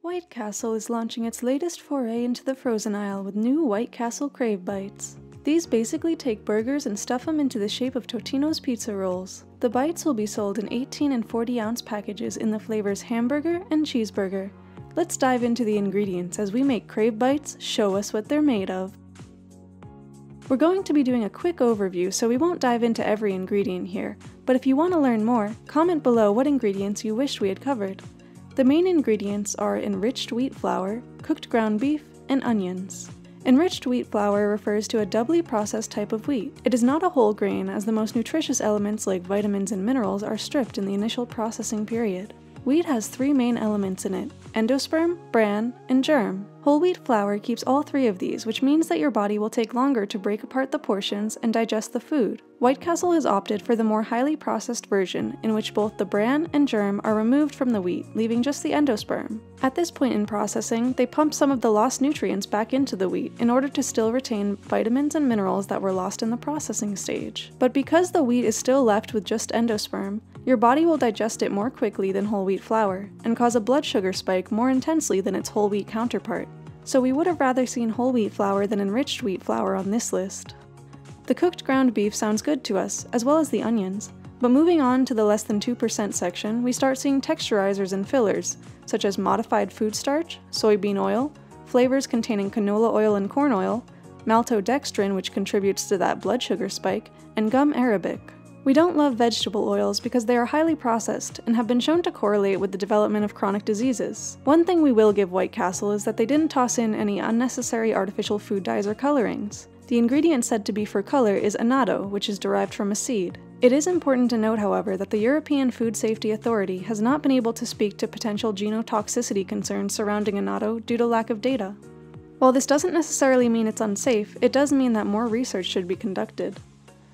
Whitecastle is launching its latest foray into the frozen aisle with new Whitecastle Crave Bites. These basically take burgers and stuff them into the shape of Totino's pizza rolls. The bites will be sold in 18 and 40 ounce packages in the flavors hamburger and cheeseburger. Let's dive into the ingredients as we make Crave Bites show us what they're made of. We're going to be doing a quick overview, so we won't dive into every ingredient here, but if you want to learn more, comment below what ingredients you wished we had covered. The main ingredients are enriched wheat flour, cooked ground beef, and onions. Enriched wheat flour refers to a doubly processed type of wheat. It is not a whole grain, as the most nutritious elements like vitamins and minerals are stripped in the initial processing period. Wheat has three main elements in it: endosperm, bran, and germ. Whole wheat flour keeps all three of these, which means that your body will take longer to break apart the portions and digest the food. Whitecastle has opted for the more highly processed version, in which both the bran and germ are removed from the wheat, leaving just the endosperm. At this point in processing, they pump some of the lost nutrients back into the wheat in order to still retain vitamins and minerals that were lost in the processing stage. But because the wheat is still left with just endosperm, your body will digest it more quickly than whole wheat flour, and cause a blood sugar spike more intensely than its whole wheat counterpart. So we would have rather seen whole wheat flour than enriched wheat flour on this list. The cooked ground beef sounds good to us, as well as the onions, but moving on to the less than 2% section, we start seeing texturizers and fillers, such as modified food starch, soybean oil, flavors containing canola oil and corn oil, maltodextrin, which contributes to that blood sugar spike, and gum arabic. We don't love vegetable oils because they are highly processed and have been shown to correlate with the development of chronic diseases. One thing we will give Whitecastle is that they didn't toss in any unnecessary artificial food dyes or colorings. The ingredient said to be for color is annatto, which is derived from a seed. It is important to note, however, that the European Food Safety Authority has not been able to speak to potential genotoxicity concerns surrounding annatto due to lack of data. While this doesn't necessarily mean it's unsafe, it does mean that more research should be conducted.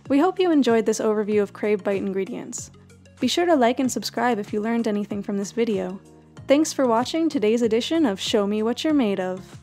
We hope you enjoyed this overview of Crave Bite ingredients. Be sure to like and subscribe if you learned anything from this video. Thanks for watching today's edition of Show Me What You're Made Of.